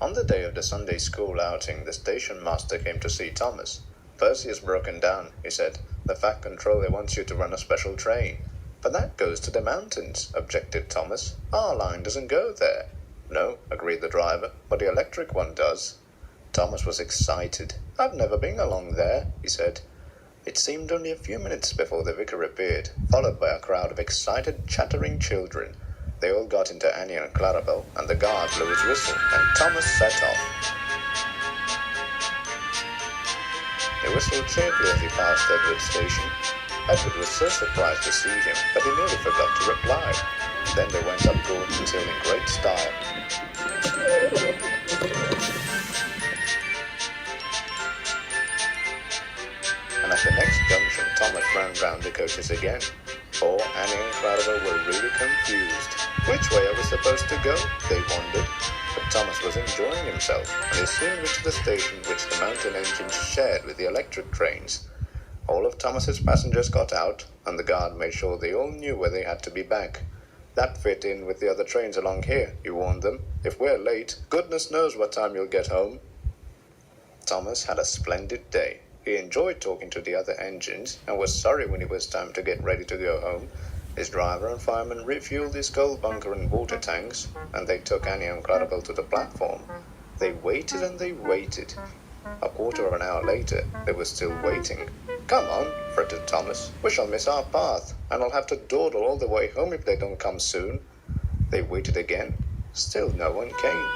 On the day of the Sunday school outing, the station master came to see Thomas. "Percy is broken down," he said. "The Fat Controller wants you to run a special train." "But that goes to the mountains," objected Thomas. "Our line doesn't go there." "No," agreed the driver, "but the electric one does." Thomas was excited. "I've never been along there," he said. It seemed only a few minutes before the vicar appeared, followed by a crowd of excited, chattering children. They all got into Annie and Clarabel, and the guard blew his whistle, and Thomas set off. He whistled cheerfully as he passed Edward's station. Edward was so surprised to see him that he nearly forgot to reply. Then they went up Gordon's Hill in great style. And at the next junction, Thomas ran round the coaches again. Poor Annie and Clarabel were really confused. Which way are we supposed to go? They wondered. But Thomas was enjoying himself, and he soon reached the station which the mountain engines shared with the electric trains. All of Thomas's passengers got out, and the guard made sure they all knew where they had to be back. "That fit in with the other trains along here," he warned them. "If we're late, goodness knows what time you'll get home." Thomas had a splendid day. He enjoyed talking to the other engines and was sorry when it was time to get ready to go home. His driver and fireman refueled his coal bunker and water tanks, and they took Annie and Clarabel to the platform. They waited and they waited. A quarter of an hour later, they were still waiting. "Come on," fretted Thomas. "We shall miss our path, and I'll have to dawdle all the way home if they don't come soon." They waited again. Still no one came.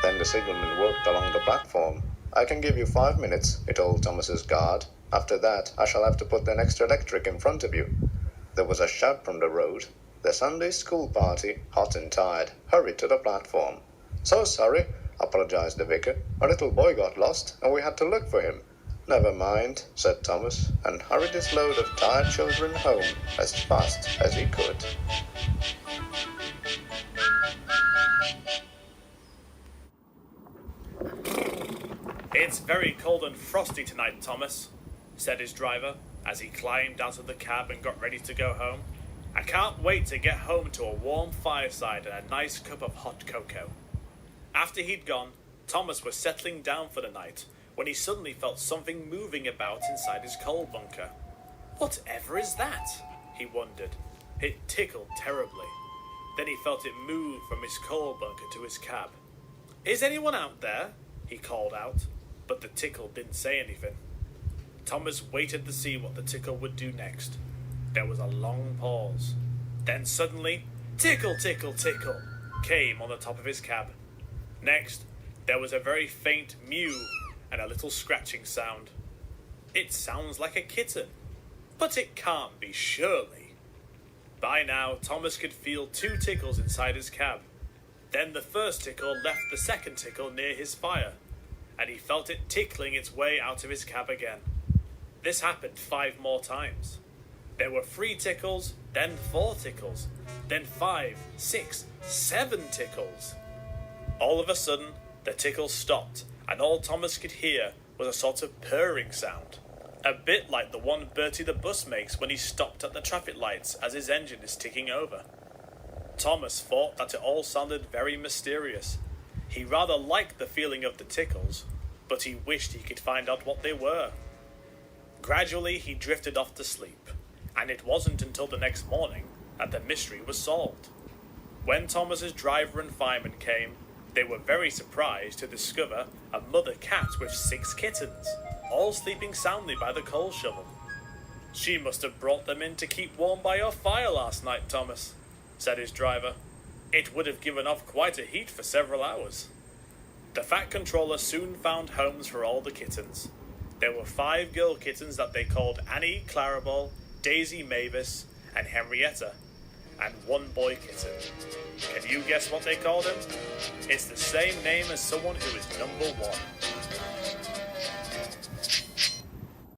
Then the signalman walked along the platform. "I can give you 5 minutes," he told Thomas's guard. "After that, I shall have to put an extra electric in front of you." There was a shout from the road. The Sunday school party, hot and tired, hurried to the platform. "So sorry," apologized the vicar. "A little boy got lost, and we had to look for him." "Never mind," said Thomas, and hurried his load of tired children home as fast as he could. "It's very cold and frosty tonight, Thomas," said his driver, as he climbed out of the cab and got ready to go home. "I can't wait to get home to a warm fireside and a nice cup of hot cocoa." After he'd gone, Thomas was settling down for the night when he suddenly felt something moving about inside his coal bunker. "Whatever is that?" he wondered. It tickled terribly. Then he felt it move from his coal bunker to his cab. "Is anyone out there?" he called out, but the tickle didn't say anything. Thomas waited to see what the tickle would do next. There was a long pause. Then suddenly, "Tickle, tickle, tickle," came on the top of his cab. Next, there was a very faint mew and a little scratching sound. It sounds like a kitten, but it can't be, surely. By now, Thomas could feel 2 tickles inside his cab. Then the first tickle left the second tickle near his fire, and he felt it tickling its way out of his cab again. This happened 5 more times. There were 3 tickles, then 4 tickles, then 5, 6, 7 tickles. All of a sudden, the tickles stopped, and all Thomas could hear was a sort of purring sound, a bit like the one Bertie the bus makes when he stopped at the traffic lights as his engine is ticking over. Thomas thought that it all sounded very mysterious. He rather liked the feeling of the tickles, but he wished he could find out what they were. Gradually, he drifted off to sleep, and it wasn't until the next morning that the mystery was solved. When Thomas's driver and fireman came, they were very surprised to discover a mother cat with 6 kittens, all sleeping soundly by the coal shovel. "She must have brought them in to keep warm by your fire last night, Thomas," said his driver. "It would have given off quite a heat for several hours." The Fat Controller soon found homes for all the kittens. There were 5 girl kittens that they called Annie, Clarabel, Daisy, Mavis, and Henrietta, and 1 boy kitten. Can you guess what they called him? It's the same name as someone who is number 1.